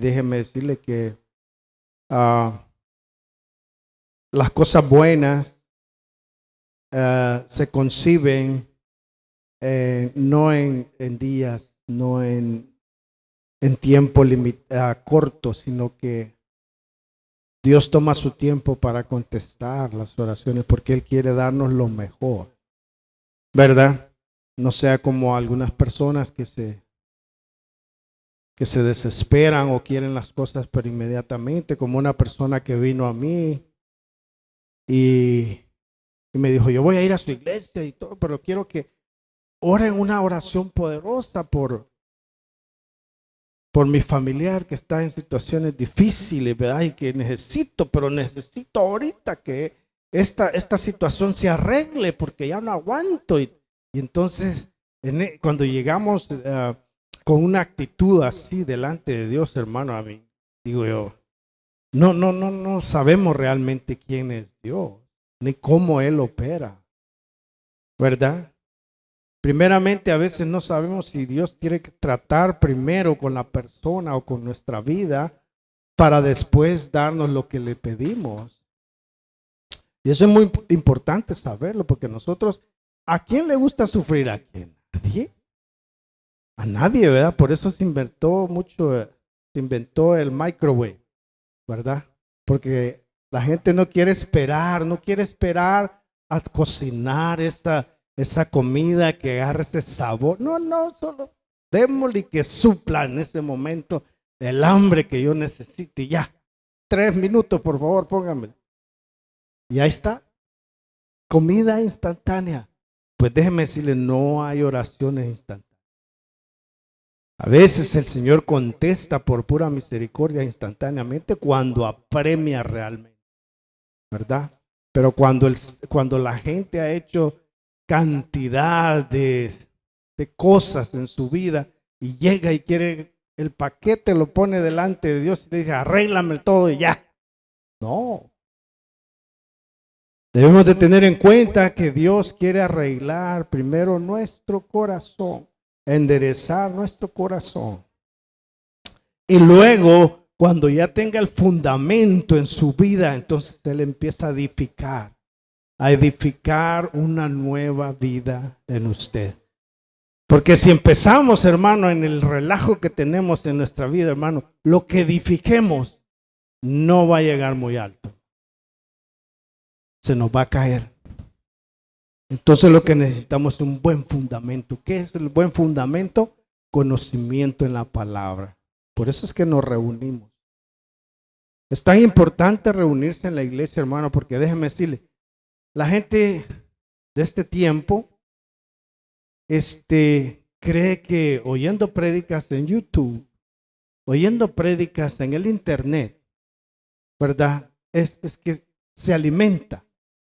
déjeme decirle que las cosas buenas se conciben no en días, no en tiempo corto, sino que Dios toma su tiempo para contestar las oraciones porque Él quiere darnos lo mejor, ¿verdad? No sea como algunas personas que se desesperan o quieren las cosas pero inmediatamente, como una persona que vino a mí y me dijo, yo voy a ir a su iglesia y todo, pero quiero que oren una oración poderosa por mi familiar que está en situaciones difíciles, ¿verdad? Y que pero necesito ahorita que esta situación se arregle porque ya no aguanto. Y entonces, cuando llegamos con una actitud así delante de Dios, hermano, a mí, digo yo, no sabemos realmente quién es Dios, ni cómo Él opera, ¿verdad? Primeramente, a veces no sabemos si Dios quiere tratar primero con la persona o con nuestra vida para después darnos lo que le pedimos. Y eso es muy importante saberlo porque nosotros, ¿a quién le gusta sufrir? ¿A quién? ¿Nadie? A nadie, ¿verdad? Por eso se inventó el microwave, ¿verdad? Porque la gente no quiere esperar a cocinar esa comida que agarre ese sabor. No, solo démosle que supla en ese momento el hambre que yo necesito y ya. 3 minutos, por favor, pónganme. Y ahí está. Comida instantánea. Pues déjeme decirle, no hay oraciones instantáneas. A veces el Señor contesta por pura misericordia instantáneamente cuando apremia realmente, ¿verdad? Pero cuando la gente ha hecho cantidad de cosas en su vida y llega y quiere el paquete, lo pone delante de Dios y le dice, arréglame todo y ya. No. Debemos de tener en cuenta que Dios quiere arreglar primero nuestro corazón, enderezar nuestro corazón. Y luego, cuando ya tenga el fundamento en su vida, entonces Él empieza a edificar una nueva vida en usted. Porque si empezamos, hermano, en el relajo que tenemos en nuestra vida, hermano, lo que edifiquemos no va a llegar muy alto. Se nos va a caer. Entonces lo que necesitamos es un buen fundamento. ¿Qué es el buen fundamento? Conocimiento en la palabra. Por eso es que nos reunimos. Es tan importante reunirse en la iglesia, hermano, porque déjeme decirle, la gente de este tiempo cree que oyendo prédicas en YouTube, oyendo prédicas en el internet, ¿verdad? Es que se alimenta.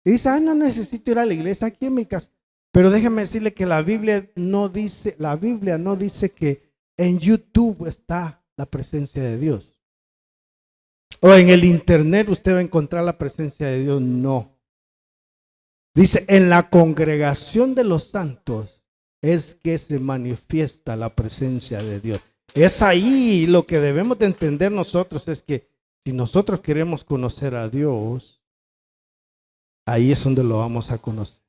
Y dice, no necesito ir a la iglesia aquí en mi casa. Pero déjeme decirle que la Biblia no dice que en YouTube está la presencia de Dios. O en el internet usted va a encontrar la presencia de Dios. No. Dice, en la congregación de los santos es que se manifiesta la presencia de Dios. Es ahí lo que debemos de entender nosotros, es que si nosotros queremos conocer a Dios, ahí es donde lo vamos a conocer.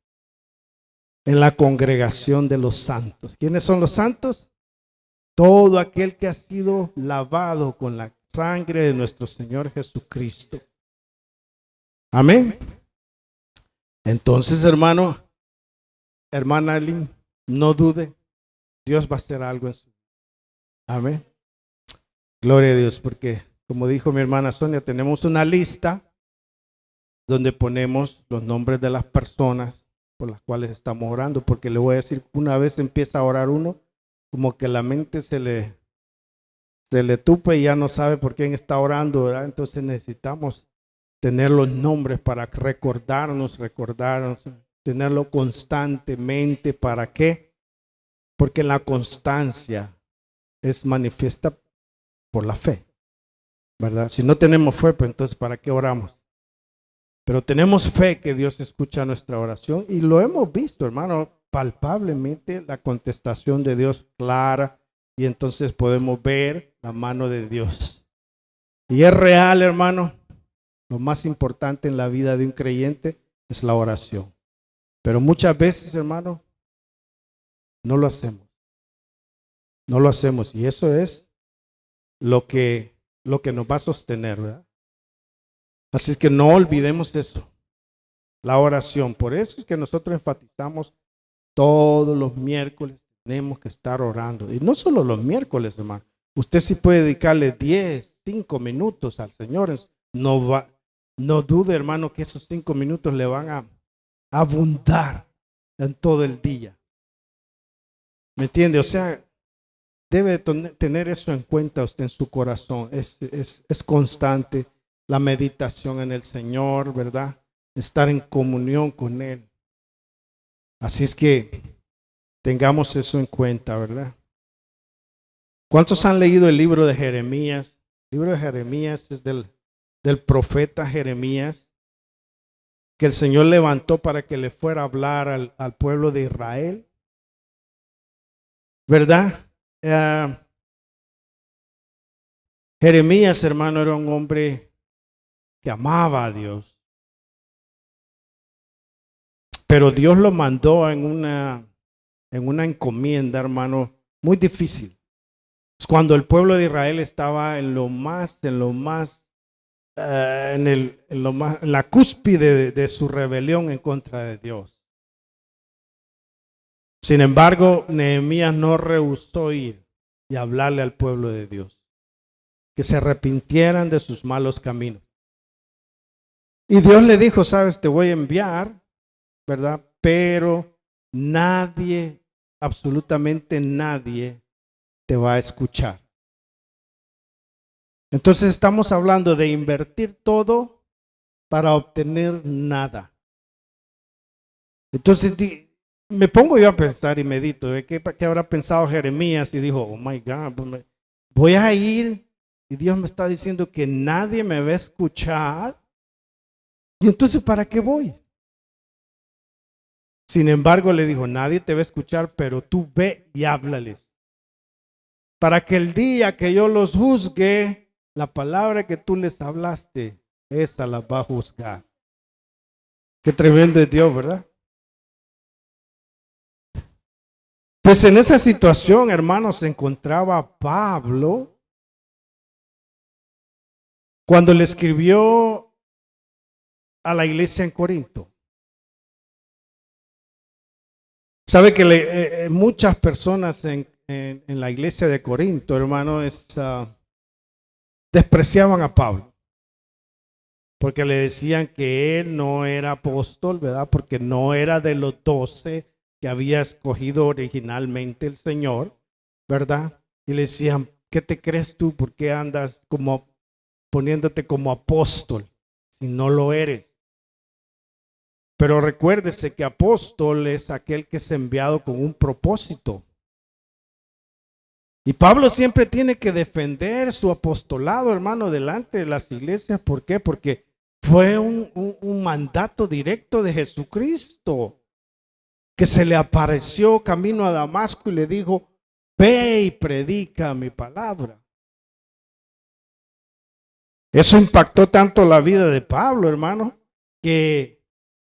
En la congregación de los santos. ¿Quiénes son los santos? Todo aquel que ha sido lavado con la sangre de nuestro Señor Jesucristo. Amén. Entonces, hermana Eileen, no dude, Dios va a hacer algo en su vida. Amén. Gloria a Dios, porque como dijo mi hermana Sonia, tenemos una lista donde ponemos los nombres de las personas por las cuales estamos orando, porque le voy a decir, una vez empieza a orar uno, como que la mente se le tupe y ya no sabe por quién está orando, ¿verdad? Entonces necesitamos tener los nombres para recordarnos, tenerlo constantemente. ¿Para qué? Porque la constancia es manifiesta por la fe, ¿verdad? Si no tenemos fe, pues entonces ¿para qué oramos? Pero tenemos fe que Dios escucha nuestra oración y lo hemos visto, hermano, palpablemente la contestación de Dios clara y entonces podemos ver la mano de Dios. Y es real, hermano. Lo más importante en la vida de un creyente es la oración. Pero muchas veces, hermano, no lo hacemos. No lo hacemos. Y eso es lo que nos va a sostener, ¿verdad? Así es que no olvidemos eso. La oración. Por eso es que nosotros enfatizamos todos los miércoles. Tenemos que estar orando. Y no solo los miércoles, hermano. Usted sí puede dedicarle 10, 5 minutos al Señor. No dude, hermano, que esos 5 minutos le van a abundar en todo el día. ¿Me entiende? O sea, debe tener eso en cuenta usted en su corazón. Es constante la meditación en el Señor, ¿verdad? Estar en comunión con Él. Así es que tengamos eso en cuenta, ¿verdad? ¿Cuántos han leído el libro de Jeremías? El libro de Jeremías es del profeta Jeremías, que el Señor levantó para que le fuera a hablar al pueblo de Israel, ¿verdad? Jeremías, hermano, era un hombre que amaba a Dios, pero Dios lo mandó en una encomienda, hermano, muy difícil. Cuando el pueblo de Israel estaba en la cúspide de su rebelión en contra de Dios. Sin embargo, Nehemías no rehusó ir y hablarle al pueblo de Dios, que se arrepintieran de sus malos caminos. Y Dios le dijo, sabes, te voy a enviar, ¿verdad? Pero nadie, absolutamente nadie, te va a escuchar. Entonces estamos hablando de invertir todo para obtener nada. Entonces me pongo yo a pensar y medito, ¿qué habrá pensado Jeremías? Y dijo, oh my God, voy a ir y Dios me está diciendo que nadie me va a escuchar. Y entonces, ¿para qué voy? Sin embargo, le dijo, nadie te va a escuchar, pero tú ve y háblales. Para que el día que yo los juzgue, la palabra que tú les hablaste, esa la va a juzgar. Qué tremendo es Dios, ¿verdad? Pues en esa situación, hermanos, se encontraba Pablo cuando le escribió a la iglesia en Corinto. Sabe que muchas personas en la iglesia de Corinto, hermano, despreciaban a Pablo, porque le decían que él no era apóstol, ¿verdad? Porque no era de los 12 que había escogido originalmente el Señor, ¿verdad? Y le decían, ¿qué te crees tú? ¿Por qué andas como poniéndote como apóstol si no lo eres? Pero recuérdese que apóstol es aquel que es enviado con un propósito. Y Pablo siempre tiene que defender su apostolado, hermano, delante de las iglesias. ¿Por qué? Porque fue un mandato directo de Jesucristo, que se le apareció camino a Damasco y le dijo, ve y predica mi palabra. Eso impactó tanto la vida de Pablo, hermano, que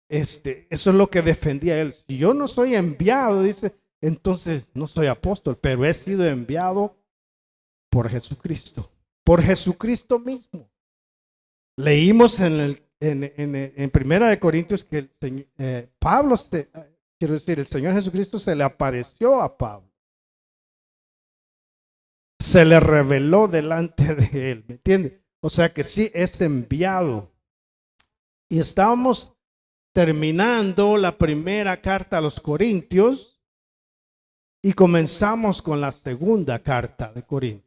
eso es lo que defendía él. Si yo no soy enviado, dice, entonces no soy apóstol, pero he sido enviado por Jesucristo mismo. Leímos en Primera de Corintios que el Señor Jesucristo se le apareció a Pablo. Se le reveló delante de él, ¿me entiende? O sea que sí es enviado. Y estábamos terminando la primera carta a los Corintios y comenzamos con la segunda carta de Corintios.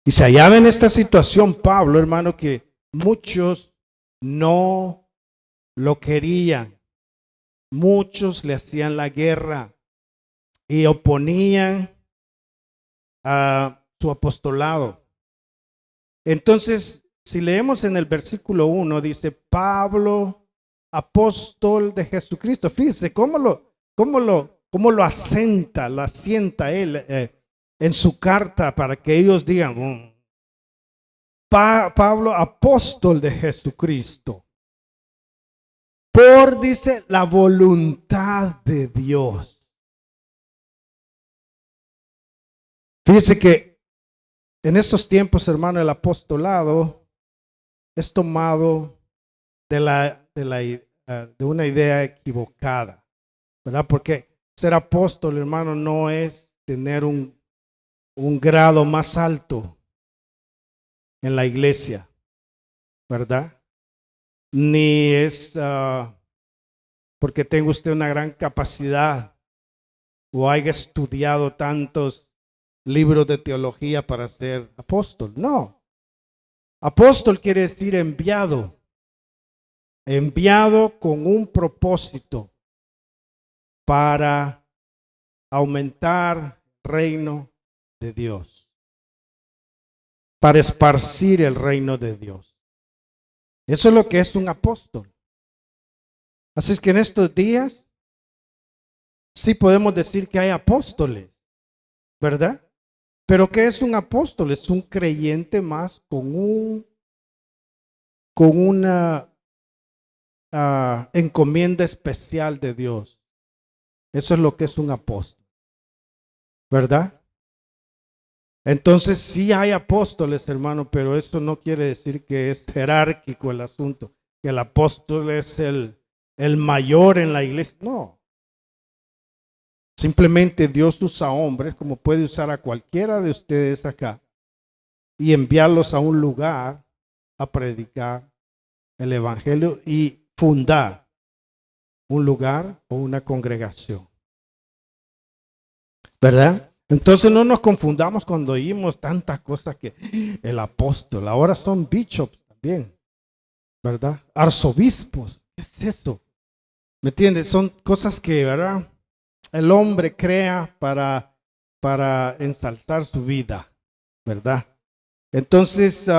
Y se hallaba en esta situación Pablo, hermano, que muchos no lo querían. Muchos le hacían la guerra y oponían a su apostolado. Entonces, si leemos en el versículo 1, dice Pablo, apóstol de Jesucristo. Fíjese cómo lo asienta él. en su carta para que ellos digan, Pablo, apóstol de Jesucristo, por, dice, la voluntad de Dios. Fíjese que en estos tiempos, hermano, el apostolado es tomado de una idea equivocada, ¿verdad? Porque ser apóstol, hermano, no es tener un grado más alto en la iglesia, ¿verdad? Ni es porque tenga usted una gran capacidad o haya estudiado tantos libros de teología para ser apóstol. No. Apóstol quiere decir enviado. Enviado con un propósito para aumentar el reino de Dios, para esparcir el reino de Dios. Eso es lo que es un apóstol. Así es que en estos días sí podemos decir que hay apóstoles, ¿verdad? Pero ¿qué es un apóstol? Es un creyente más con una encomienda especial de Dios. Eso es lo que es un apóstol, ¿verdad? Entonces sí hay apóstoles, hermano, pero eso no quiere decir que es jerárquico el asunto, que el apóstol es el mayor en la iglesia. No. Simplemente Dios usa hombres como puede usar a cualquiera de ustedes acá y enviarlos a un lugar a predicar el evangelio y fundar un lugar o una congregación, ¿verdad? Entonces no nos confundamos cuando oímos tantas cosas que el apóstol, ahora son bishops también, ¿verdad? Arzobispos, ¿qué es eso? ¿Me entiendes? Son cosas que, ¿verdad?, el hombre crea para ensalzar su vida, ¿verdad? Entonces,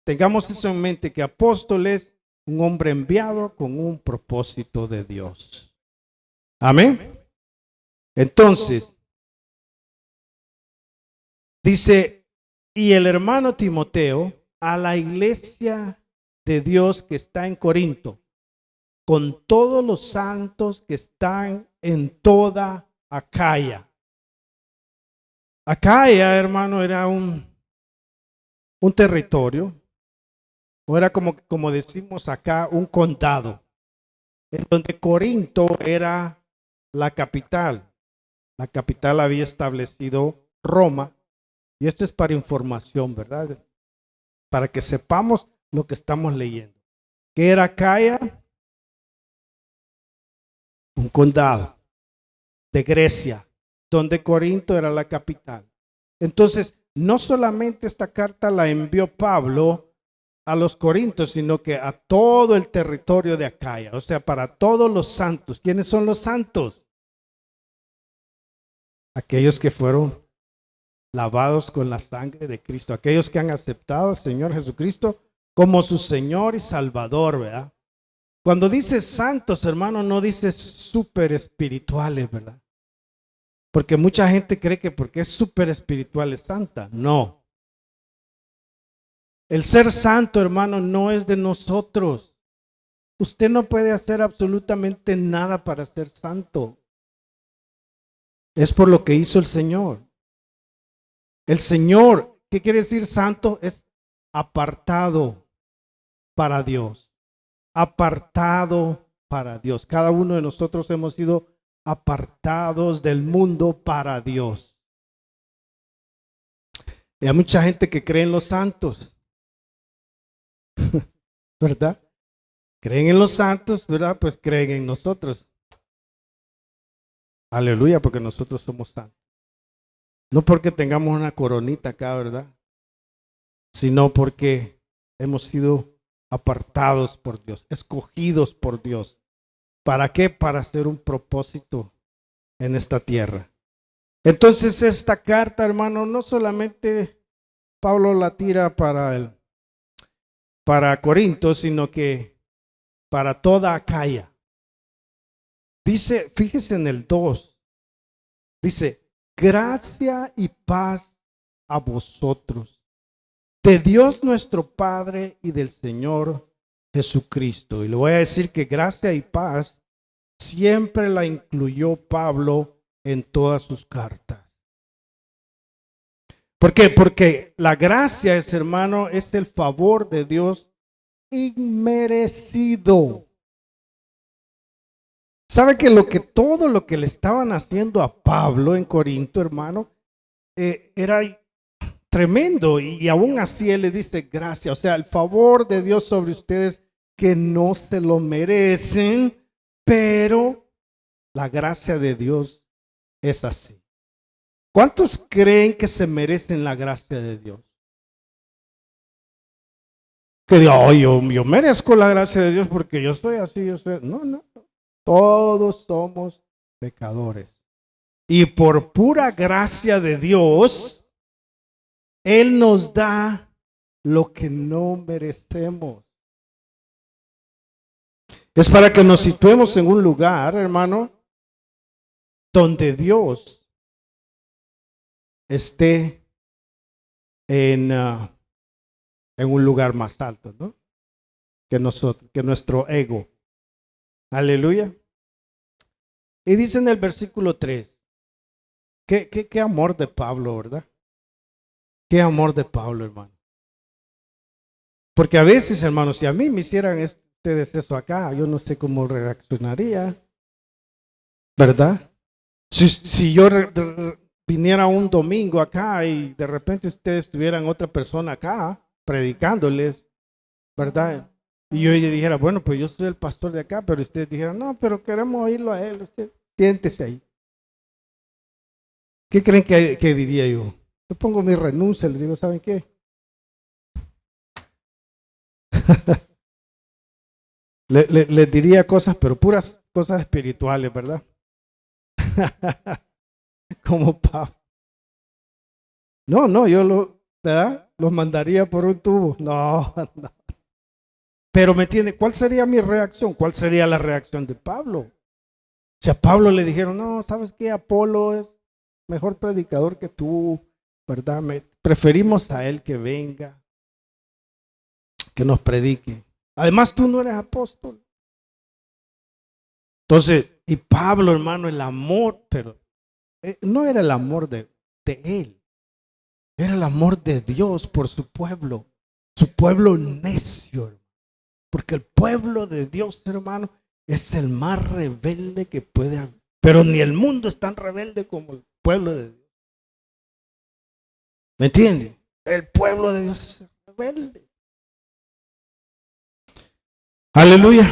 tengamos eso en mente, que apóstol es un hombre enviado con un propósito de Dios. Amén. Entonces, dice, y el hermano Timoteo a la iglesia de Dios que está en Corinto, con todos los santos que están en toda Acaya. Acaya, hermano, era un territorio, o era como decimos acá, un condado, en donde Corinto era la capital. La capital había establecido Roma, y esto es para información, ¿verdad? Para que sepamos lo que estamos leyendo. ¿Qué era Acaya? Un condado de Grecia, donde Corinto era la capital. Entonces, no solamente esta carta la envió Pablo a los corintios, sino que a todo el territorio de Acaya, o sea, para todos los santos. ¿Quiénes son los santos? Aquellos que fueron lavados con la sangre de Cristo, aquellos que han aceptado al Señor Jesucristo como su Señor y Salvador, ¿verdad? Cuando dice santos, hermano, no dice súper espirituales, ¿verdad? Porque mucha gente cree que porque es súper espiritual es santa. No. El ser santo, hermano, no es de nosotros. Usted no puede hacer absolutamente nada para ser santo. Es por lo que hizo el Señor. El Señor, ¿qué quiere decir santo? Es apartado para Dios. Apartado para Dios. Cada uno de nosotros hemos sido apartados del mundo para Dios. Y hay mucha gente que cree en los santos, ¿verdad? Creen en los santos, ¿verdad? Pues creen en nosotros. Aleluya, porque nosotros somos santos. No porque tengamos una coronita acá, ¿verdad? Sino porque hemos sido apartados por Dios, escogidos por Dios. ¿Para qué? Para hacer un propósito en esta tierra. Entonces esta carta, hermano, no solamente Pablo la tira para Corinto, sino que para toda Acaya. Dice, fíjese en el 2, dice, Gracia y paz a vosotros, de Dios nuestro Padre y del Señor Jesucristo. Y le voy a decir que gracia y paz siempre la incluyó Pablo en todas sus cartas. ¿Por qué? Porque la gracia, hermano, es el favor de Dios inmerecido. ¿Sabe que todo lo que le estaban haciendo a Pablo en Corinto, hermano, era tremendo? Y aún así él le dice gracias. O sea, el favor de Dios sobre ustedes que no se lo merecen, pero la gracia de Dios es así. ¿Cuántos creen que se merecen la gracia de Dios? Que digo, yo merezco la gracia de Dios porque yo soy así, yo soy. No. Todos somos pecadores. Y por pura gracia de Dios, Él nos da lo que no merecemos. Es para que nos situemos en un lugar, hermano, donde Dios esté en un lugar más alto, ¿no? Que nosotros, que nuestro ego. Aleluya. Y dice en el versículo 3, qué amor de Pablo, ¿verdad? Qué amor de Pablo, hermano. Porque a veces, hermanos, si a mí me hicieran ustedes eso acá, yo no sé cómo reaccionaría, ¿verdad? Si yo viniera un domingo acá y de repente ustedes tuvieran otra persona acá predicándoles, ¿verdad? Y yo le dijera, bueno, pues yo soy el pastor de acá, pero ustedes dijeran, no, pero queremos oírlo a él, usted siéntese ahí. ¿Qué creen que diría yo? Yo pongo mi renuncia, les digo, ¿saben qué? les diría cosas, pero puras cosas espirituales, ¿verdad? Como Pablo. No, ¿verdad? Los mandaría por un tubo. No. Pero me entiende, ¿cuál sería mi reacción? ¿Cuál sería la reacción de Pablo? Si a Pablo le dijeron, no, ¿sabes qué? Apolo es mejor predicador que tú, ¿verdad? Preferimos a él que venga, que nos predique. Además, tú no eres apóstol. Entonces, y Pablo, hermano, el amor, pero no era el amor de él, era el amor de Dios por su pueblo necio, hermano. Porque el pueblo de Dios, hermano, es el más rebelde que puede haber. Pero ni el mundo es tan rebelde como el pueblo de Dios. ¿Me entiende? El pueblo de Dios es rebelde. Aleluya.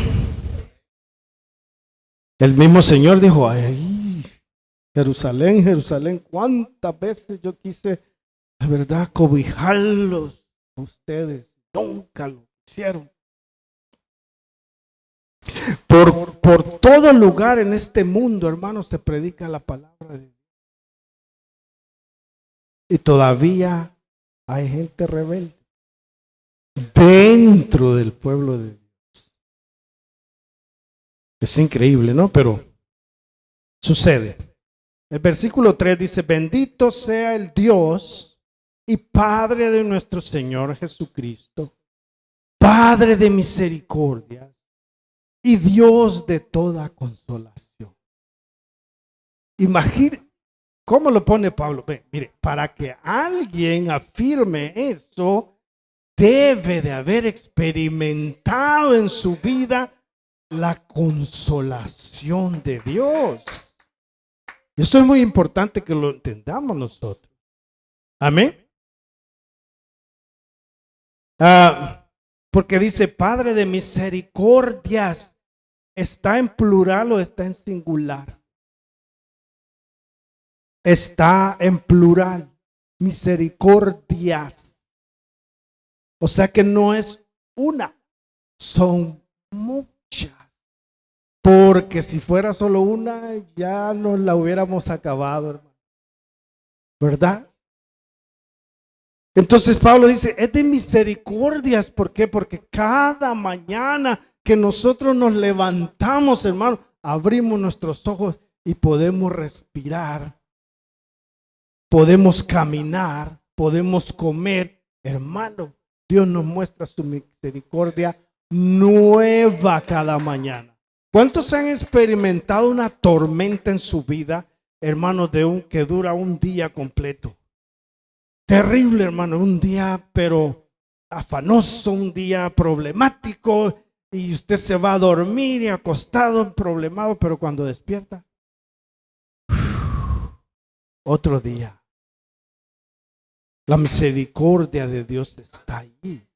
El mismo Señor dijo, ay, Jerusalén, Jerusalén, cuántas veces yo quise, la verdad, cobijarlos a ustedes. Nunca lo hicieron. Por todo lugar en este mundo, hermanos, se predica la palabra de Dios. Y todavía hay gente rebelde dentro del pueblo de Dios. Es increíble, ¿no? Pero sucede. El versículo 3 dice, bendito sea el Dios y Padre de nuestro Señor Jesucristo, Padre de misericordia y Dios de toda consolación. Imagínate. ¿Cómo lo pone Pablo? Mire, para que alguien afirme eso, debe de haber experimentado en su vida la consolación de Dios. Esto es muy importante que lo entendamos nosotros. Amén. Porque dice Padre de misericordias. ¿Está en plural o está en singular? Está en plural, misericordias. O sea que no es una, son muchas. Porque si fuera solo una, ya nos la hubiéramos acabado, hermano. ¿Verdad? Entonces Pablo dice, es de misericordias. ¿Por qué? Porque cada mañana que nosotros nos levantamos, hermano, abrimos nuestros ojos y podemos respirar. podemos caminar, podemos comer. Hermano, Dios nos muestra su misericordia nueva cada mañana. ¿Cuántos han experimentado una tormenta en su vida, hermano, que dura un día completo? Terrible, hermano, un día pero afanoso, un día problemático, y usted se va a dormir y acostado, problemado, pero cuando despierta, otro día. La misericordia de Dios está ahí.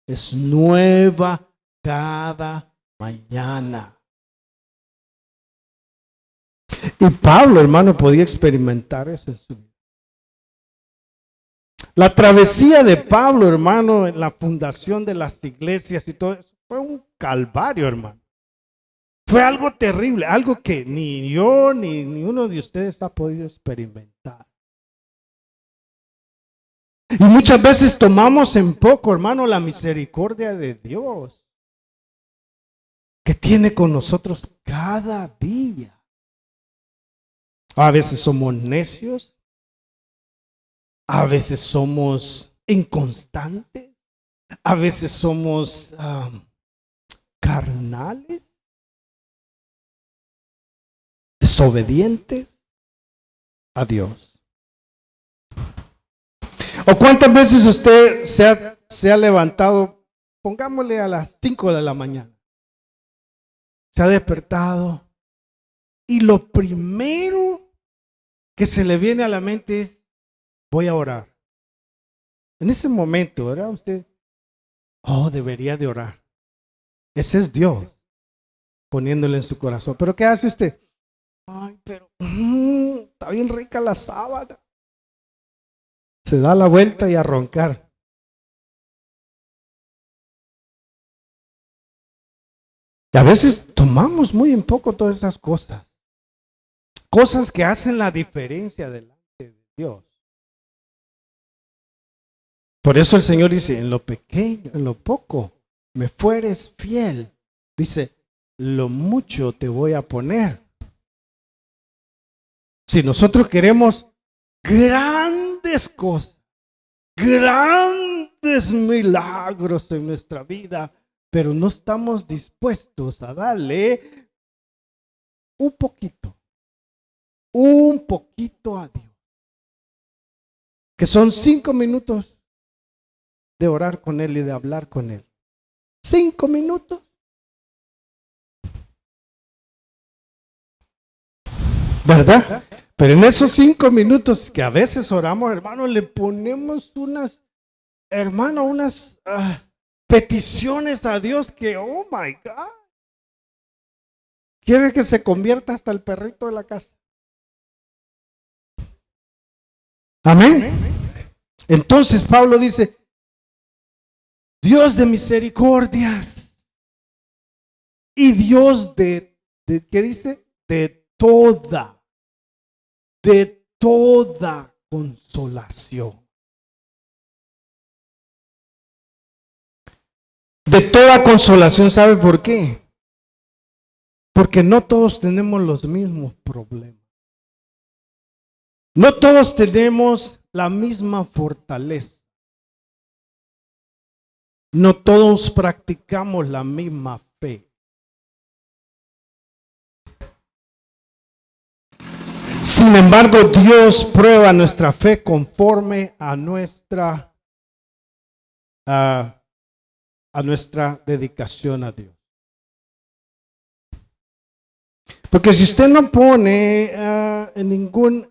Es nueva cada mañana. Y Pablo, hermano, podía experimentar eso en su vida. La travesía de Pablo, hermano, en la fundación de las iglesias y todo eso, fue un calvario, hermano. Fue algo terrible, algo que ni yo ni uno de ustedes ha podido experimentar. Y muchas veces tomamos en poco, hermano, la misericordia de Dios que tiene con nosotros cada día. A veces somos necios, a veces somos inconstantes, a veces somos carnales, desobedientes a Dios. ¿O cuántas veces usted se ha levantado, pongámosle a las 5 de la mañana, se ha despertado y lo primero que se le viene a la mente es, voy a orar? En ese momento, ¿verdad? Usted, debería de orar. Ese es Dios poniéndole en su corazón. ¿Pero qué hace usted? Pero está bien rica la sábana. Se da la vuelta y a roncar. Y a veces tomamos muy en poco todas esas cosas. Cosas que hacen la diferencia delante de Dios. Por eso el Señor dice, en lo pequeño, en lo poco, me fueres fiel. Dice, lo mucho te voy a poner. Si nosotros queremos grandes cosas, grandes milagros en nuestra vida, pero no estamos dispuestos a darle un poquito a Dios, que son 5 minutos de orar con Él y de hablar con Él. 5 minutos. ¿Verdad? Pero en esos 5 minutos que a veces oramos, hermano, le ponemos unas peticiones a Dios que, oh my God, quiere que se convierta hasta el perrito de la casa. Amén. Entonces Pablo dice, Dios de misericordias y Dios de ¿qué dice? De toda consolación. De toda consolación, ¿sabe por qué? Porque no todos tenemos los mismos problemas. No todos tenemos la misma fortaleza. No todos practicamos la misma fe. Sin embargo, Dios prueba nuestra fe conforme a nuestra dedicación a Dios. Porque si usted no pone ningún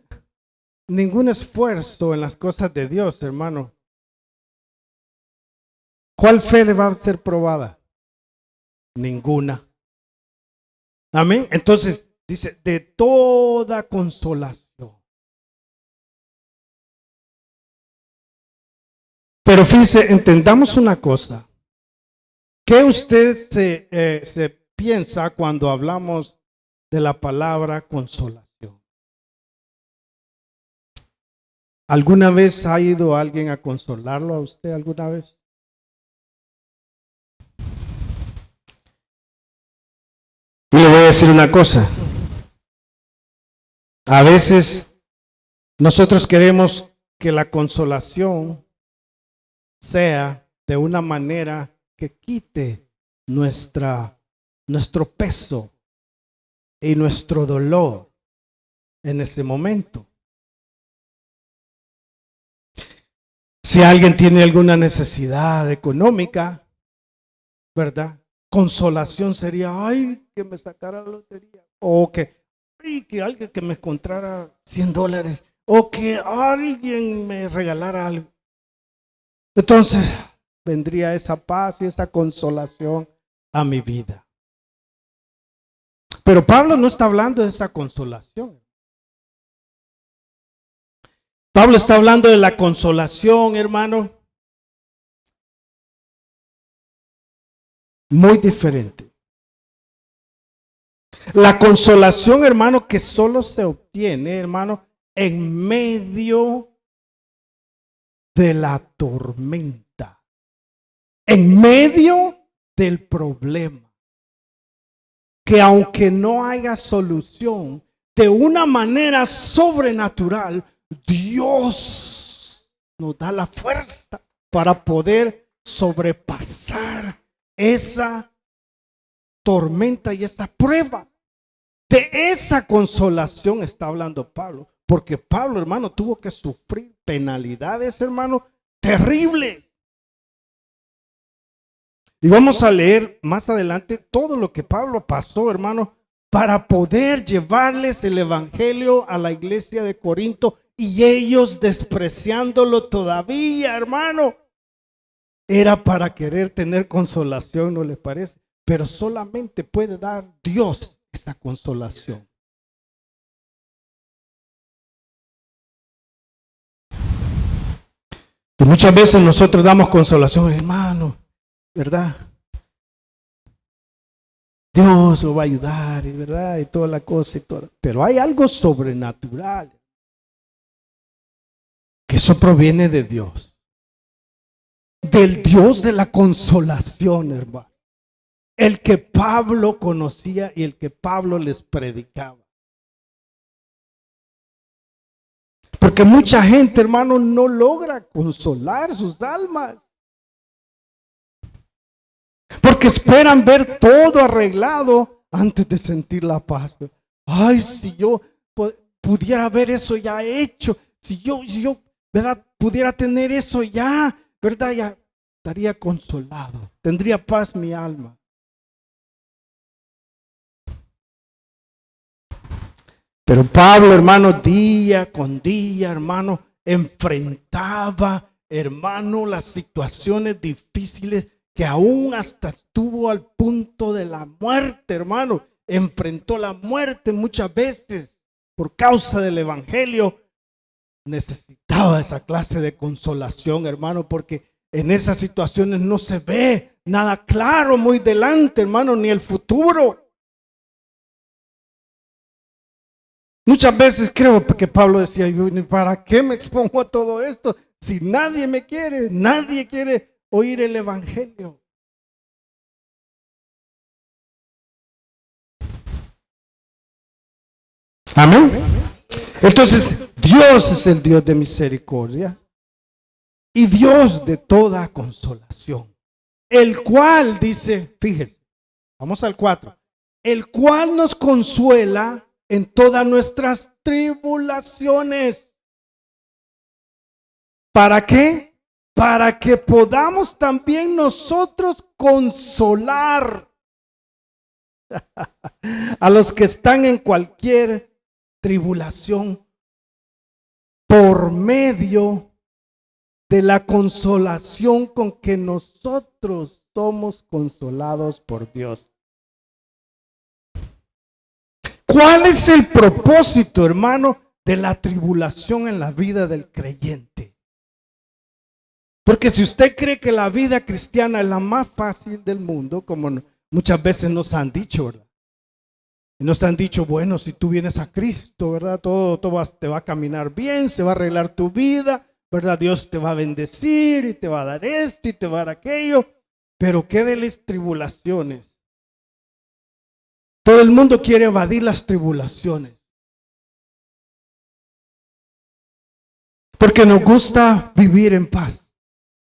esfuerzo en las cosas de Dios, hermano, ¿cuál fe le va a ser probada? Ninguna. Amén. Entonces, dice, de toda consolación. Pero fíjese, entendamos una cosa. ¿Qué usted se piensa cuando hablamos de la palabra consolación? ¿Alguna vez ha ido alguien a consolarlo a usted alguna vez? Y le voy a decir una cosa. A veces Nosotros queremos que la consolación sea de una manera que quite nuestro peso y nuestro dolor en ese momento. Si alguien tiene alguna necesidad económica, ¿verdad? Consolación sería, ay, que me sacara la lotería. O que alguien que me encontrara $100. O que alguien me regalara algo. Entonces vendría esa paz y esa consolación a mi vida. Pero Pablo no está hablando de esa consolación. Pablo está hablando de la consolación, hermano, muy diferente. La consolación, hermano, que solo se obtiene, hermano, en medio de la tormenta, en medio del problema. Que aunque no haya solución, de una manera sobrenatural, Dios nos da la fuerza para poder sobrepasar esa tormenta y esa prueba. De esa consolación está hablando Pablo, porque Pablo, hermano, tuvo que sufrir penalidades, hermano, terribles. Y vamos a leer más adelante todo lo que Pablo pasó, hermano, para poder llevarles el evangelio a la iglesia de Corinto y ellos despreciándolo todavía, hermano. Era para querer tener consolación, ¿no les parece? Pero solamente puede dar Dios esa consolación. Y muchas veces nosotros damos consolación, hermano, ¿verdad? Dios lo va a ayudar, ¿verdad? Y toda la cosa y todo. Pero hay algo sobrenatural. Que eso proviene de Dios. Del Dios de la consolación, hermano. El que Pablo conocía y el que Pablo les predicaba. Porque mucha gente, hermano, no logra consolar sus almas. Porque esperan ver todo arreglado antes de sentir la paz. Ay, si yo pudiera ver eso ya hecho, si yo ¿verdad? Pudiera tener eso ya, ¿verdad? Ya estaría consolado, tendría paz mi alma. Pero Pablo, hermano, día con día, hermano, enfrentaba, hermano, las situaciones difíciles que aún hasta estuvo al punto de la muerte, hermano. Enfrentó la muerte muchas veces por causa del evangelio. Necesitaba esa clase de consolación, hermano, porque en esas situaciones no se ve nada claro muy delante, hermano, ni el futuro. Muchas veces creo que Pablo decía, ¿para qué me expongo a todo esto? Si nadie me quiere, nadie quiere oír el evangelio. Amén. Entonces, Dios es el Dios de misericordia y Dios de toda consolación. El cual dice, fíjese, vamos al 4. El cual nos consuela en todas nuestras tribulaciones. ¿Para qué? Para que podamos también nosotros consolar a los que están en cualquier tribulación por medio de la consolación con que nosotros somos consolados por Dios. ¿Cuál es el propósito, hermano, de la tribulación en la vida del creyente? Porque si usted cree que la vida cristiana es la más fácil del mundo, como muchas veces nos han dicho, ¿verdad? Y nos han dicho, bueno, si tú vienes a Cristo, ¿verdad? Todo te va a caminar bien, se va a arreglar tu vida, ¿verdad? Dios te va a bendecir y te va a dar esto y te va a dar aquello. Pero ¿qué de las tribulaciones? Todo el mundo quiere evadir las tribulaciones. Porque nos gusta vivir en paz,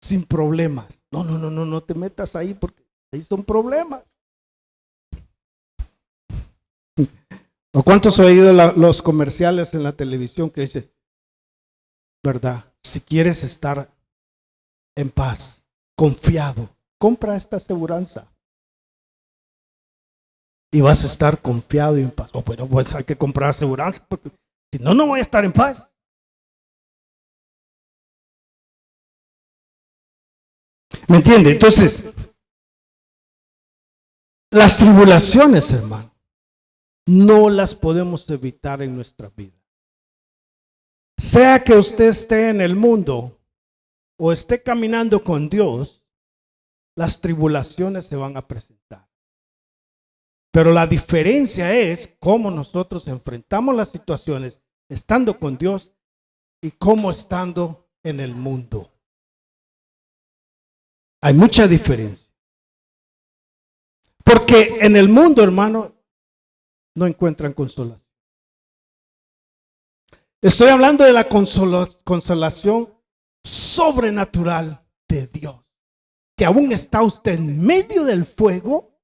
sin problemas. No te metas ahí porque ahí son problemas. ¿O cuántos han oído los comerciales en la televisión que dice, verdad, si quieres estar en paz, confiado, compra esta aseguranza y vas a estar confiado y en paz? Pero pues hay que comprar aseguranza porque si no, no voy a estar en paz. ¿Me entiende? Entonces, las tribulaciones, hermano, no las podemos evitar en nuestra vida. Sea que usted esté en el mundo o esté caminando con Dios, las tribulaciones se van a presentar. Pero la diferencia es cómo nosotros enfrentamos las situaciones estando con Dios y cómo estando en el mundo. Hay mucha diferencia. Porque en el mundo, hermano, no encuentran consolación. Estoy hablando de la consolación sobrenatural de Dios. Que aún está usted en medio del fuego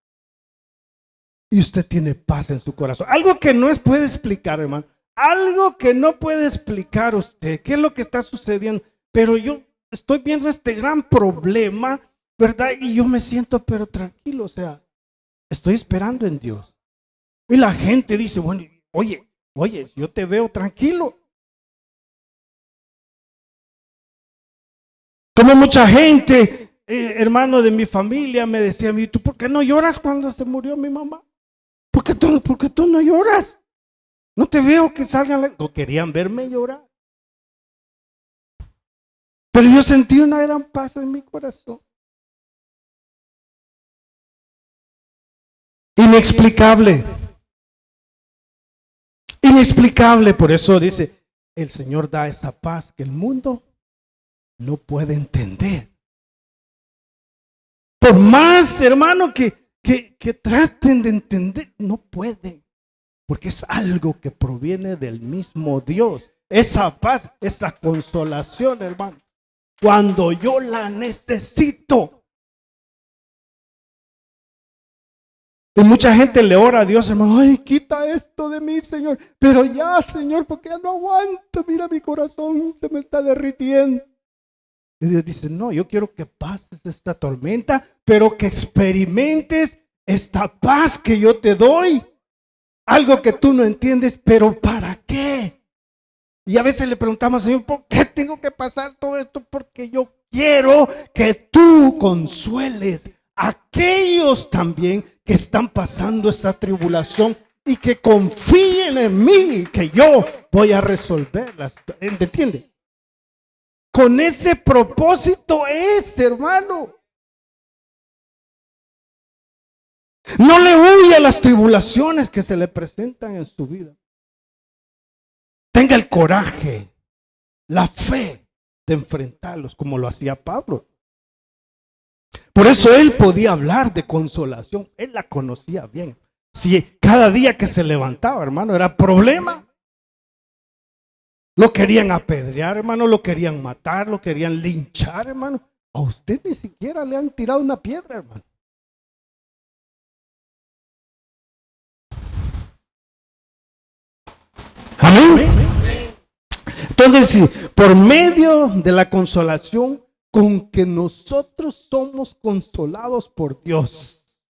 y usted tiene paz en su corazón. Algo que no puede explicar, hermano. Algo que no puede explicar usted. ¿Qué es lo que está sucediendo? Pero yo estoy viendo este gran problema, ¿verdad? Y yo me siento pero tranquilo, o sea, estoy esperando en Dios. Y la gente dice, bueno, oye, yo te veo tranquilo. Como mucha gente, hermano de mi familia, me decía a mí, ¿tú por qué no lloras cuando se murió mi mamá? ¿Por qué tú no lloras? No te veo que salgan, o querían verme llorar. Pero yo sentí una gran paz en mi corazón. Inexplicable. Inexplicable. Por eso dice, el Señor da esa paz que el mundo no puede entender. Por más, hermano, que traten de entender, no pueden. Porque es algo que proviene del mismo Dios. Esa paz, esa consolación, hermano. Cuando yo la necesito. Y mucha gente le ora a Dios, hermano, ay, quita esto de mí, Señor. Pero ya, Señor, porque ya no aguanto. Mira, mi corazón se me está derritiendo. Y Dios dice, no, yo quiero que pases esta tormenta, pero que experimentes esta paz que yo te doy. Algo que tú no entiendes, pero ¿para qué? Y a veces le preguntamos, Señor, ¿por qué tengo que pasar todo esto? Porque yo quiero que tú consueles a aquellos también que están pasando esta tribulación y que confíen en mí, que yo voy a resolverlas. ¿Entiende? Con ese propósito es, hermano. No le huya a las tribulaciones que se le presentan en su vida. Tenga el coraje, la fe de enfrentarlos como lo hacía Pablo. Por eso él podía hablar de consolación. Él la conocía bien. Si cada día que se levantaba, hermano, era problema. Lo querían apedrear, hermano, lo querían matar, lo querían linchar, hermano. A usted ni siquiera le han tirado una piedra, hermano. Amén. Entonces, por medio de la consolación con que nosotros somos consolados por Dios,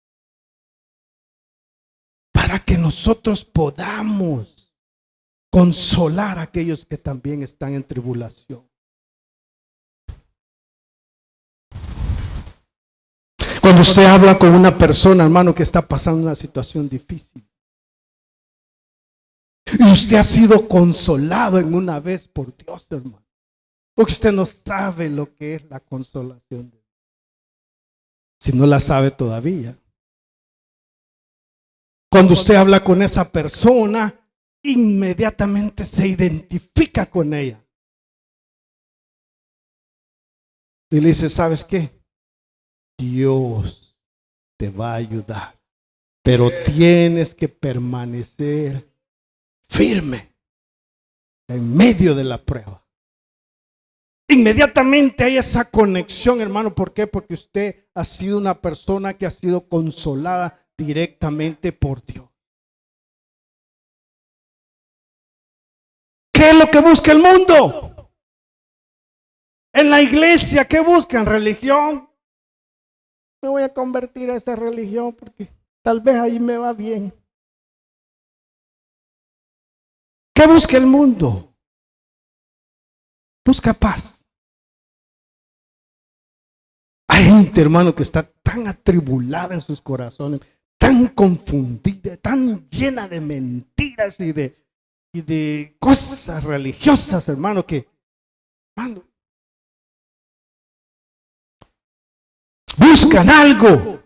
para que nosotros podamos consolar a aquellos que también están en tribulación. Cuando usted habla con una persona, hermano, que está pasando una situación difícil, y usted ha sido consolado en una vez por Dios, hermano. Porque usted no sabe lo que es la consolación. Si no la sabe todavía. Cuando usted habla con esa persona, inmediatamente se identifica con ella. Y le dice, ¿sabes qué? Dios te va a ayudar. Pero tienes que permanecer firme en medio de la prueba. Inmediatamente hay esa conexión, hermano. ¿Por qué? Porque usted ha sido una persona que ha sido consolada directamente por Dios. ¿Qué es lo que busca el mundo? En la iglesia, ¿qué buscan? Religión. Me voy a convertir a esa religión porque tal vez ahí me va bien. ¿Qué busca el mundo? Busca paz. Hay gente, hermano, que está tan atribulada en sus corazones, tan confundida, tan llena de mentiras y de cosas religiosas, hermano, que, hermano, buscan algo.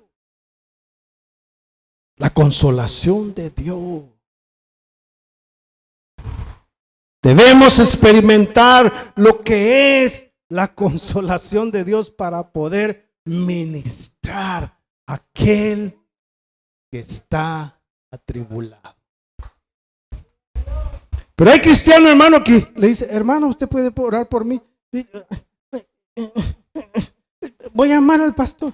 La consolación de Dios. Debemos experimentar lo que es la consolación de Dios para poder ministrar a aquel que está atribulado. Pero hay cristianos, hermano, que le dice, hermano, usted puede orar por mí. Voy a llamar al pastor.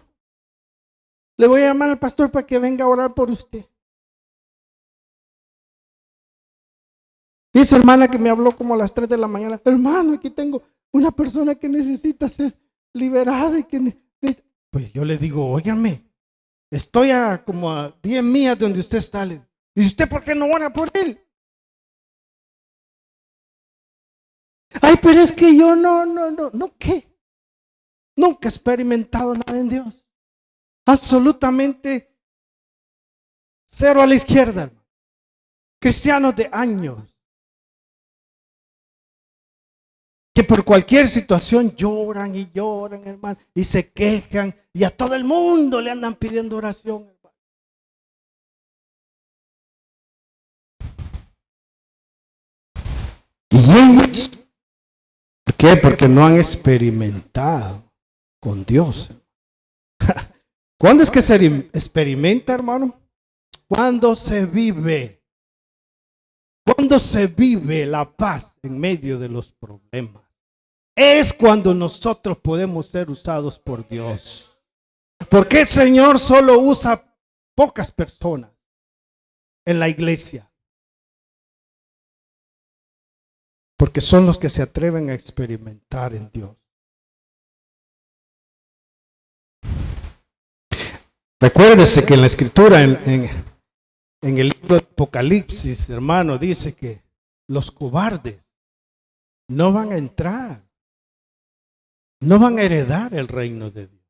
Le voy a llamar al pastor para que venga a orar por usted. Dice hermana que me habló como a las 3 de la mañana. Hermano, aquí tengo una persona que necesita ser liberada. Pues yo le digo, óigame, estoy como a 10 millas de donde usted está. ¿Y usted por qué no ora por él? Ay, pero es que yo no, ¿qué? Nunca he experimentado nada en Dios. Absolutamente cero a la izquierda. Cristianos de años. Que por cualquier situación lloran y lloran, hermano, y se quejan, y a todo el mundo le andan pidiendo oración, hermano. Y ellos, ¿por qué? Porque no han experimentado con Dios. ¿Cuándo es que se experimenta, hermano? Cuando se vive. Cuando se vive la paz en medio de los problemas. Es cuando nosotros podemos ser usados por Dios. Porque el Señor solo usa pocas personas en la iglesia. Porque son los que se atreven a experimentar en Dios. Recuérdese que en la escritura, en el libro de Apocalipsis, hermano, dice que los cobardes no van a entrar. No van a heredar el reino de Dios.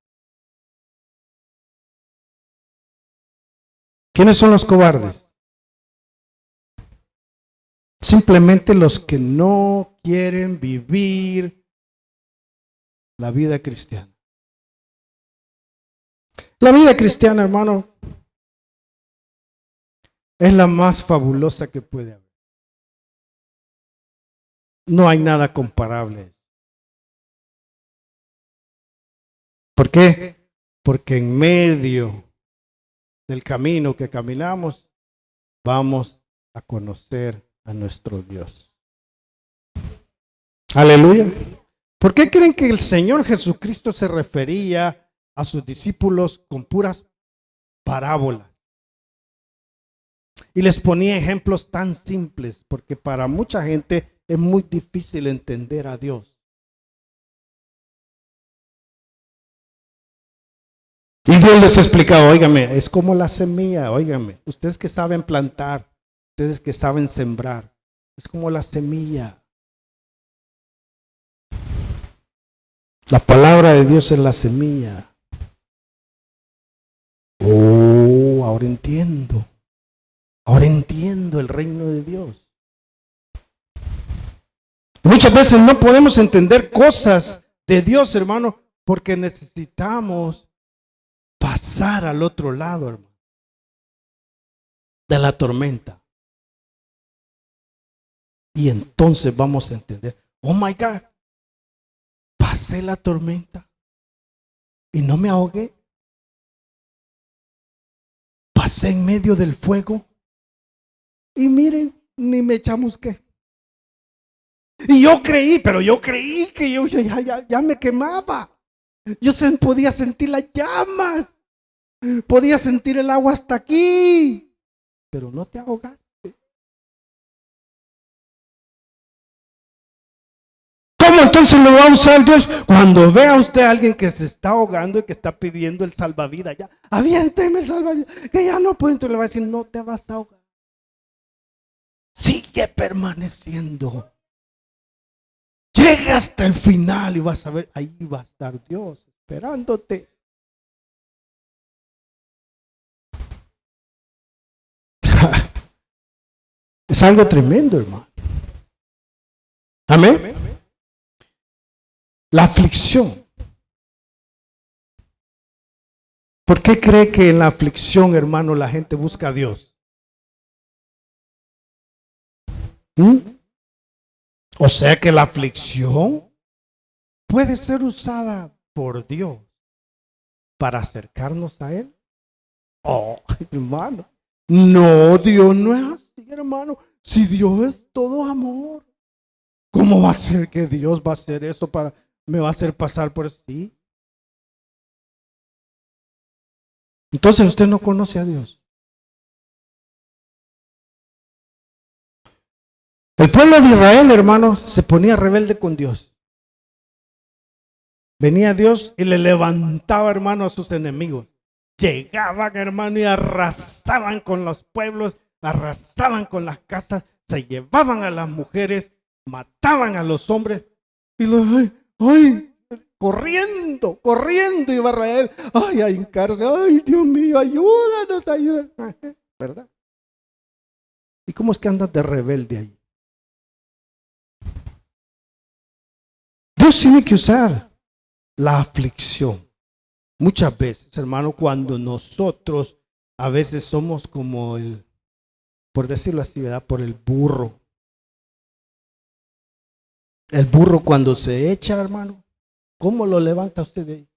¿Quiénes son los cobardes? Simplemente los que no quieren vivir la vida cristiana. La vida cristiana, hermano, es la más fabulosa que puede haber. No hay nada comparable. ¿Por qué? Porque en medio del camino que caminamos, vamos a conocer a nuestro Dios. Aleluya. ¿Por qué creen que el Señor Jesucristo se refería a sus discípulos con puras parábolas? Y les ponía ejemplos tan simples, porque para mucha gente es muy difícil entender a Dios. Y Dios les explicaba, óigame, es como la semilla, óigame, ustedes que saben plantar, ustedes que saben sembrar, es como la semilla. La palabra de Dios es la semilla. Oh, ahora entiendo. Ahora entiendo el reino de Dios. Muchas veces no podemos entender cosas de Dios, hermano, porque necesitamos pasar al otro lado, hermano, de la tormenta. Y entonces vamos a entender, oh my God, pasé la tormenta y no me ahogué. Pasé en medio del fuego y miren, ni me chamusqué. Y yo creí, pero yo creí que yo ya me quemaba. Podía sentir las llamas. Podía sentir el agua hasta aquí. Pero no te ahogaste. ¿Cómo entonces lo va a usar Dios? Cuando vea usted a alguien que se está ahogando y que está pidiendo el salvavidas, ya, aviénteme el salvavidas, que ya no puedo, entonces le va a decir, no te vas a ahogar. Sigue permaneciendo. Llega hasta el final y vas a ver, ahí va a estar Dios esperándote. Es algo tremendo, hermano. Amén. La aflicción. ¿Por qué cree que en la aflicción, hermano, la gente busca a Dios? O sea que la aflicción puede ser usada por Dios para acercarnos a Él. Oh, hermano. No, Dios no es así, hermano. Si Dios es todo amor, ¿cómo va a ser que Dios va a hacer eso me va a hacer pasar por sí? Entonces usted no conoce a Dios. El pueblo de Israel, hermanos, se ponía rebelde con Dios. Venía Dios y le levantaba, hermano, a sus enemigos. Llegaban, hermano, y arrasaban con los pueblos, arrasaban con las casas, se llevaban a las mujeres, mataban a los hombres y los, corriendo iba Israel, a hincarse, Dios mío, ayúdanos, ¿verdad? ¿Y cómo es que andas de rebelde ahí? Dios tiene que usar la aflicción. Muchas veces, hermano, cuando nosotros a veces somos como por decirlo así, ¿verdad? Por el burro. El burro cuando se echa, hermano, ¿cómo lo levanta usted de ahí?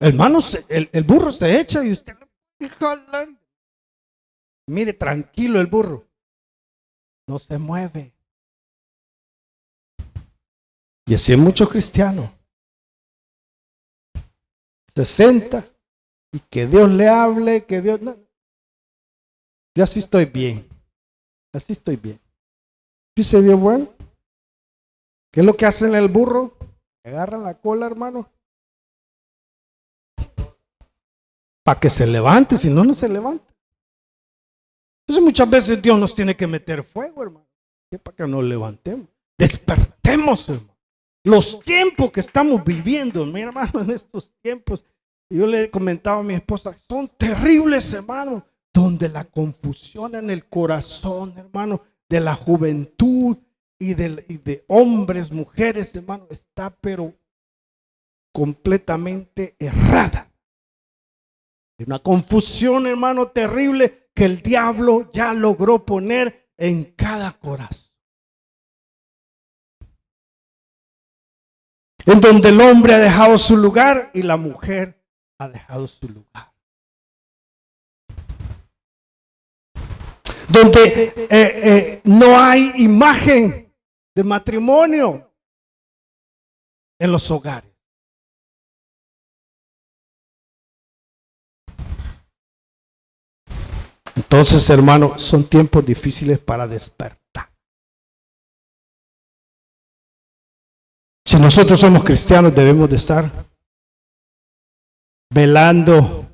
Hermano, el burro se echa y usted jalando. Mire, tranquilo el burro. No se mueve. Y así hay muchos cristianos. Se sienta y que Dios le hable, que Dios... No. Yo así estoy bien. Así estoy bien. Dice Dios, bueno, ¿qué es lo que hacen el burro? Agarran la cola, hermano, para que se levante, si no, no se levanta. Entonces muchas veces Dios nos tiene que meter fuego, hermano, para que nos levantemos. Despertemos, hermano. Los tiempos que estamos viviendo, mi hermano, en estos tiempos, yo le he comentado a mi esposa, son terribles, hermano, donde la confusión en el corazón, hermano, de la juventud y de hombres, mujeres, hermano, está pero completamente errada. Una confusión, hermano, terrible que el diablo ya logró poner en cada corazón. En donde el hombre ha dejado su lugar y la mujer ha dejado su lugar. Donde no hay imagen de matrimonio en los hogares. Entonces, hermano, son tiempos difíciles para despertar. Si nosotros somos cristianos, debemos de estar velando.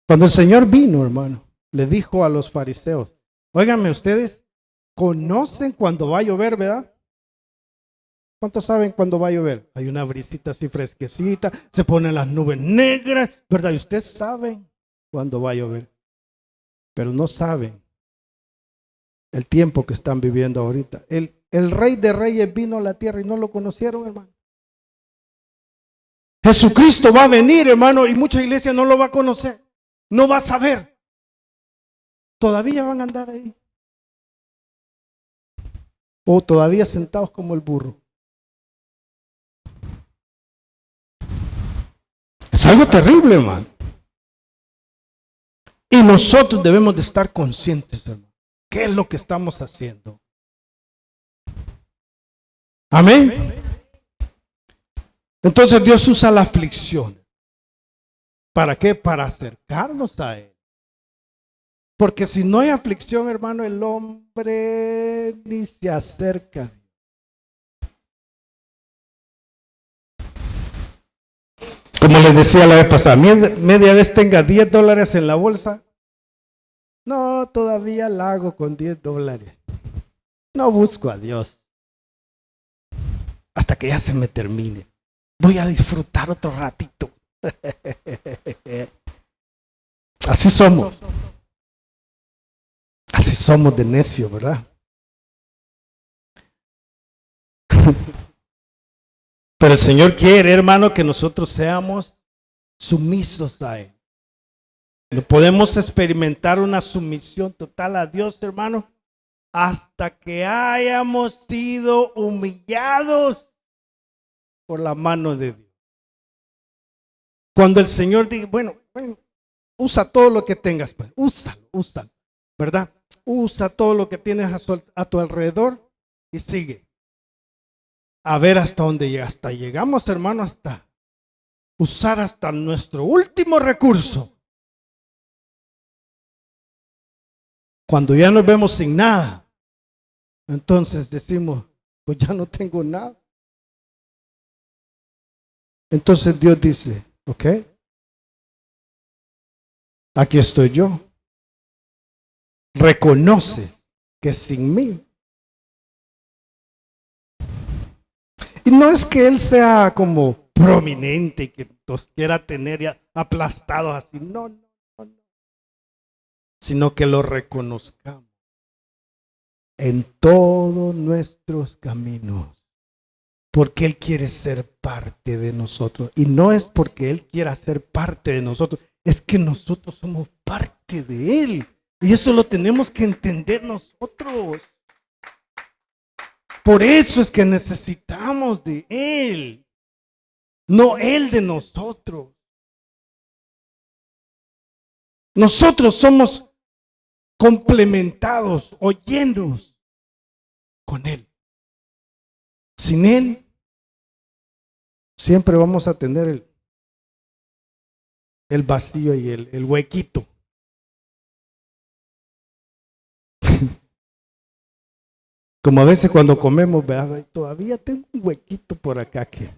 Cuando el Señor vino, hermano, le dijo a los fariseos, óiganme, ustedes conocen cuando va a llover, ¿verdad? ¿Cuántos saben cuándo va a llover? Hay una brisita así fresquecita, se ponen las nubes negras, ¿verdad? Y ustedes saben cuándo va a llover, pero no saben el tiempo que están viviendo ahorita. El Rey de Reyes vino a la tierra y no lo conocieron, hermano. Jesucristo va a venir, hermano, y mucha iglesia no lo va a conocer, no va a saber. Todavía van a andar ahí. O todavía sentados como el burro. Es algo terrible, hermano. Y nosotros debemos de estar conscientes, hermano. ¿Qué es lo que estamos haciendo? Amén. Entonces Dios usa la aflicción. ¿Para qué? Para acercarnos a Él. Porque si no hay aflicción, hermano, el hombre ni se acerca. Como les decía la vez pasada, media vez tenga $10 en la bolsa. No, todavía la hago con $10. No busco a Dios. Hasta que ya se me termine. Voy a disfrutar otro ratito. Así somos. Así somos de necio, ¿verdad? Pero el Señor quiere, hermano, que nosotros seamos sumisos a Él. No podemos experimentar una sumisión total a Dios, hermano, hasta que hayamos sido humillados por la mano de Dios. Cuando el Señor dice, bueno, usa todo lo que tengas, pues, úsalo, ¿verdad? Usa todo lo que tienes a tu alrededor y sigue. A ver hasta dónde llega. Hasta llegamos, hermano, hasta usar hasta nuestro último recurso. Cuando ya nos vemos sin nada, entonces decimos, pues ya no tengo nada. Entonces Dios dice, ok, aquí estoy yo. Reconoce que sin mí. Y no es que Él sea como prominente y que nos quiera tener ya aplastados así, no. Sino que lo reconozcamos en todos nuestros caminos, porque Él quiere ser parte de nosotros. Y no es porque Él quiera ser parte de nosotros, es que nosotros somos parte de Él. Y eso lo tenemos que entender nosotros. Por eso es que necesitamos de Él, no Él de nosotros. Nosotros somos complementados o llenos con Él. Sin Él, siempre vamos a tener el vacío y el huequito. Como a veces cuando comemos, ¿verdad? Todavía tengo un huequito por acá que,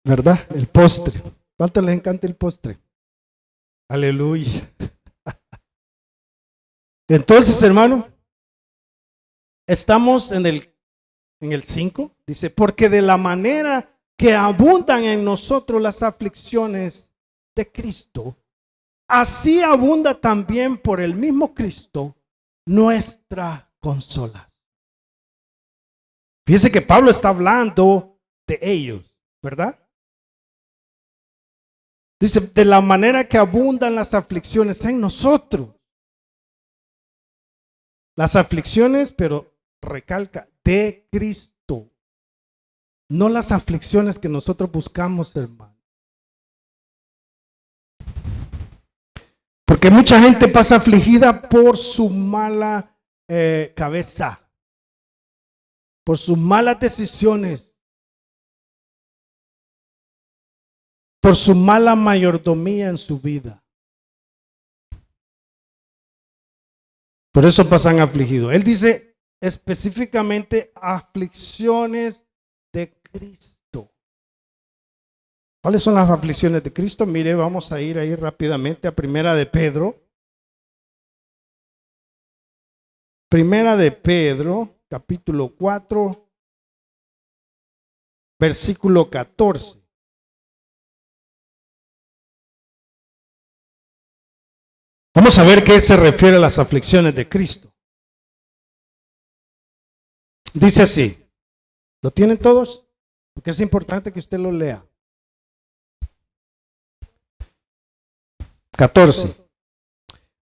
¿verdad? El postre. ¿Cuánto les encanta el postre? Aleluya. Entonces, hermano, estamos en el 5, dice, porque de la manera que abundan en nosotros las aflicciones de Cristo, así abunda también por el mismo Cristo nuestra consolación. Fíjense que Pablo está hablando de ellos, ¿verdad? Dice, de la manera que abundan las aflicciones en nosotros. Las aflicciones, pero recalca, de Cristo. No las aflicciones que nosotros buscamos, hermano. Porque mucha gente pasa afligida por su mala cabeza, por sus malas decisiones, por su mala mayordomía en su vida. Por eso pasan afligidos. Él dice específicamente aflicciones de Cristo. ¿Cuáles son las aflicciones de Cristo? Mire, vamos a ir ahí rápidamente a Primera de Pedro. Primera de Pedro, capítulo 4, versículo 14. Vamos a ver qué se refiere a las aflicciones de Cristo. Dice así, ¿lo tienen todos? Porque es importante que usted lo lea. 14.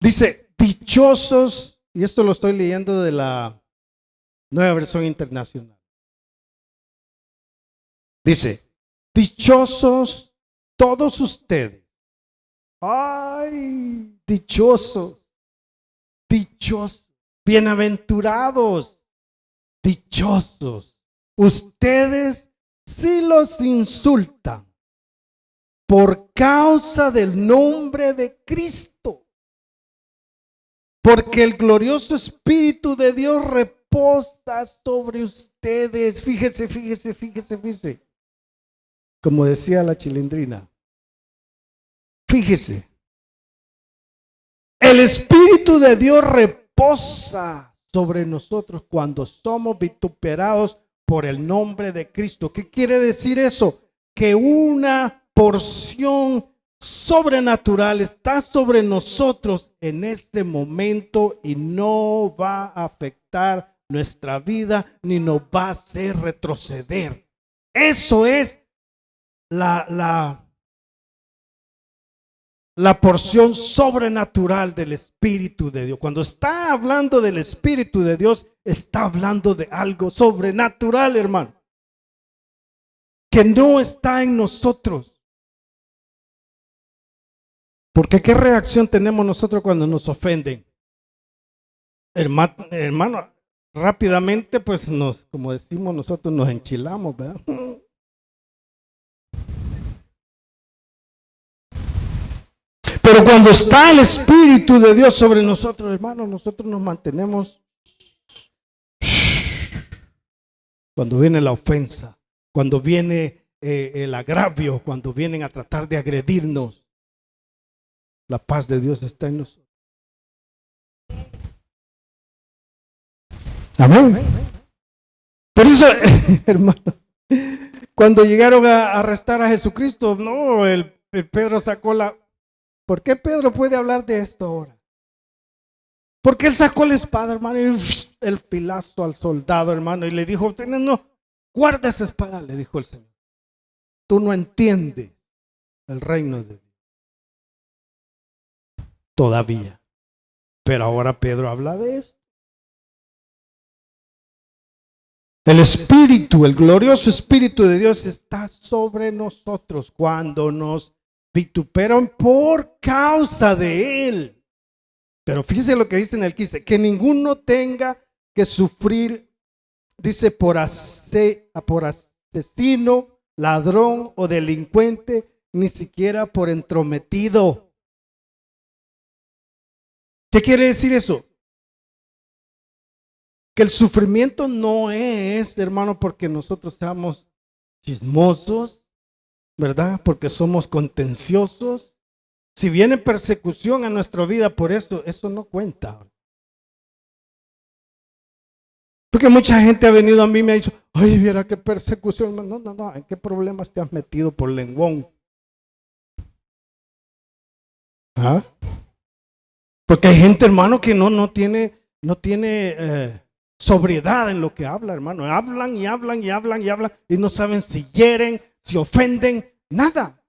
Dice, dichosos, y esto lo estoy leyendo de la Nueva Versión Internacional. Dice, dichosos todos ustedes. Ay, dichosos, dichosos. bienaventurados, dichosos, ustedes si los insultan por causa del nombre de Cristo, porque el glorioso Espíritu de Dios reposa sobre ustedes. Fíjese. Como decía la Chilindrina, fíjese, el Espíritu de Dios reposa sobre nosotros cuando somos vituperados por el nombre de Cristo. ¿Qué quiere decir eso? Que una porción sobrenatural está sobre nosotros en este momento y no va a afectar nuestra vida ni nos va a hacer retroceder. Eso es la porción sobrenatural del Espíritu de Dios. Cuando está hablando del Espíritu de Dios, está hablando de algo sobrenatural, hermano, que no está en nosotros. Porque ¿qué reacción tenemos nosotros cuando nos ofenden? Hermano, rápidamente pues como decimos nosotros, nos enchilamos, ¿verdad? Pero cuando está el Espíritu de Dios sobre nosotros, hermanos, nosotros nos mantenemos. Cuando viene la ofensa, cuando viene el agravio, cuando vienen a tratar de agredirnos, la paz de Dios está en nosotros. Amén. Por eso, hermano, cuando llegaron a arrestar a Jesucristo, no, el Pedro sacó la... ¿Por qué Pedro puede hablar de esto ahora? Porque él sacó la espada, hermano, y el filazo al soldado, hermano, y le dijo, no, guarda esa espada, le dijo el Señor. Tú no entiendes el reino de Dios. Todavía. Pero ahora Pedro habla de esto. El Espíritu, el glorioso Espíritu de Dios está sobre nosotros cuando nos vituperan por causa de Él. Pero fíjese lo que dice en el 15, que ninguno tenga que sufrir, dice, por asesino, ladrón o delincuente, ni siquiera por entrometido. ¿Qué quiere decir eso? Que el sufrimiento no es, hermano, porque nosotros seamos chismosos, ¿verdad? Porque somos contenciosos. Si viene persecución a nuestra vida por esto, eso no cuenta. Porque mucha gente ha venido a mí y me ha dicho, ay, viera qué persecución. No, ¿en qué problemas te has metido por lenguón? ¿Ah? Porque hay gente, hermano, que no tiene sobriedad en lo que habla, hermano. Hablan y no saben si hieren, si ofenden, nada.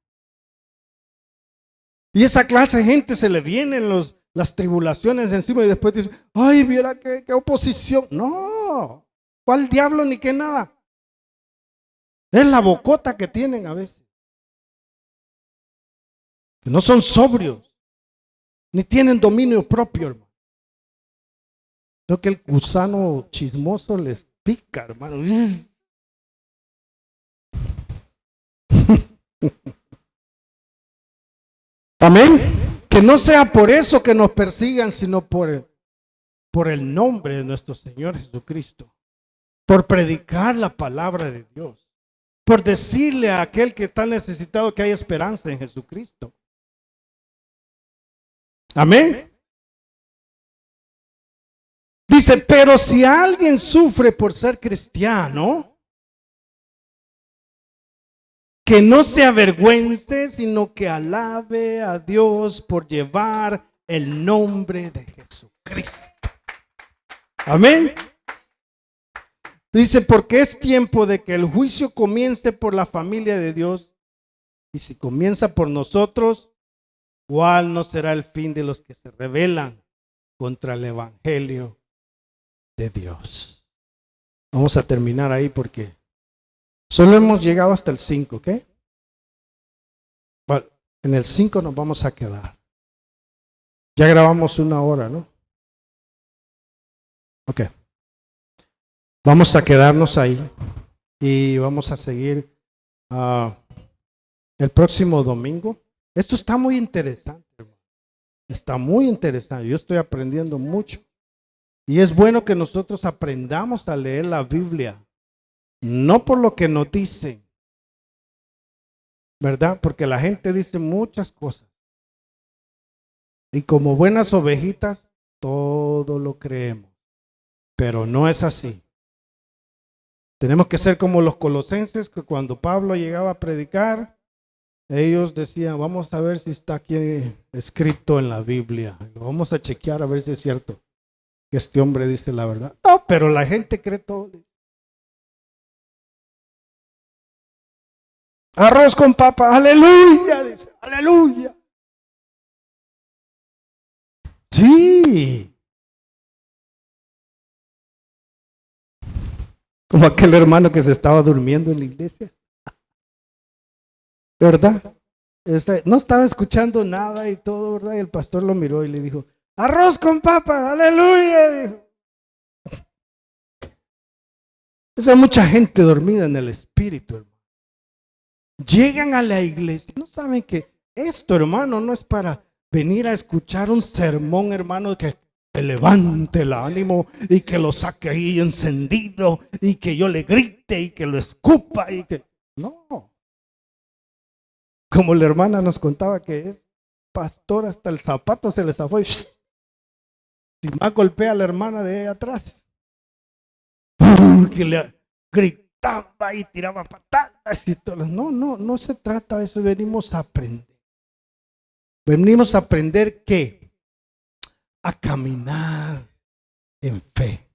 Y esa clase de gente se le vienen las tribulaciones encima y después dice, ay, viera qué oposición. No, ¿cuál diablo ni qué nada? Es la bocota que tienen a veces. Que no son sobrios, ni tienen dominio propio, hermano. Creo que el gusano chismoso les pica, hermano. Amén. Que no sea por eso que nos persigan, sino por el nombre de nuestro Señor Jesucristo. Por predicar la palabra de Dios. Por decirle a aquel que está necesitado que hay esperanza en Jesucristo. Amén. Dice, pero si alguien sufre por ser cristiano, que no se avergüence, sino que alabe a Dios por llevar el nombre de Jesucristo. Amén. Dice, porque es tiempo de que el juicio comience por la familia de Dios. Y si comienza por nosotros, ¿cuál no será el fin de los que se rebelan contra el evangelio de Dios? Vamos a terminar ahí porque solo hemos llegado hasta el 5, ¿ok? Bueno, en el 5 nos vamos a quedar. Ya grabamos 1 hora, ¿no? Ok. Vamos a quedarnos ahí y vamos a seguir el próximo domingo. Esto está muy interesante, hermano. Está muy interesante. Yo estoy aprendiendo mucho. Y es bueno que nosotros aprendamos a leer la Biblia. No por lo que nos dicen, ¿verdad? Porque la gente dice muchas cosas. Y como buenas ovejitas, todo lo creemos. Pero no es así. Tenemos que ser como los colosenses, que cuando Pablo llegaba a predicar, ellos decían, vamos a ver si está aquí escrito en la Biblia. Vamos a chequear a ver si es cierto que este hombre dice la verdad. No, pero la gente cree todo. Arroz con papa, aleluya, dice, aleluya. Sí. Como aquel hermano que se estaba durmiendo en la iglesia. ¿Verdad? No estaba escuchando nada y todo, ¿verdad? Y el pastor lo miró y le dijo, arroz con papas, aleluya. Dijo. Hay mucha gente dormida en el espíritu, hermano. Llegan a la iglesia, no saben que esto, hermano, no es para venir a escuchar un sermón, hermano, que levante el ánimo y que lo saque ahí encendido y que yo le grite y que lo escupa y que... No. Como la hermana nos contaba que es pastor, hasta el zapato se le zafó y si más golpea a la hermana de ahí atrás. Que le gritaba y tiraba patadas y todo. No se trata de eso, venimos a aprender. Venimos a aprender ¿qué? A caminar en fe,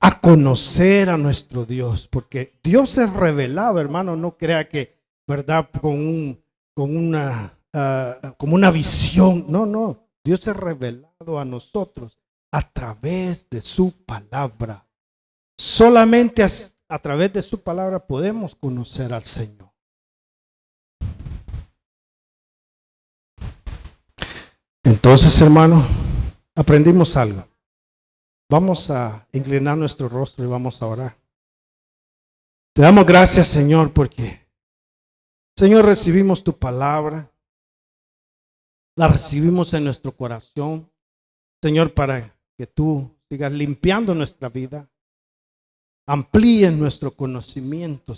a conocer a nuestro Dios, porque Dios es revelado, hermano. No crea que, verdad, como una visión. No, Dios es revelado a nosotros a través de su palabra. Solamente a través de su palabra podemos conocer al Señor. Entonces, hermano, aprendimos algo. Vamos a inclinar nuestro rostro y vamos a orar. Te damos gracias, Señor, porque, Señor, recibimos tu palabra. La recibimos en nuestro corazón, Señor, para que tú sigas limpiando nuestra vida. Amplíes nuestro conocimiento.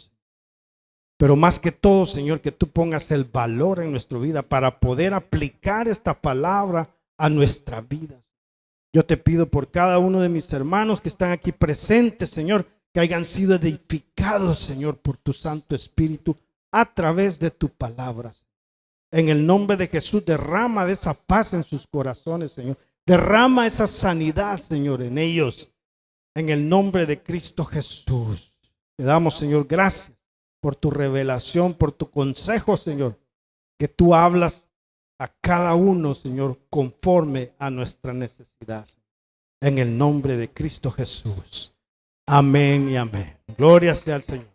Pero más que todo, Señor, que tú pongas el valor en nuestra vida para poder aplicar esta palabra a nuestra vida. Yo te pido por cada uno de mis hermanos que están aquí presentes, Señor, que hayan sido edificados, Señor, por tu Santo Espíritu a través de tu palabra. En el nombre de Jesús, derrama de esa paz en sus corazones, Señor. Derrama esa sanidad, Señor, en ellos. En el nombre de Cristo Jesús. Te damos, Señor, gracias por tu revelación, por tu consejo, Señor, que tú hablas a cada uno, Señor, conforme a nuestra necesidad. En el nombre de Cristo Jesús. Amén y amén. Gloria sea al Señor.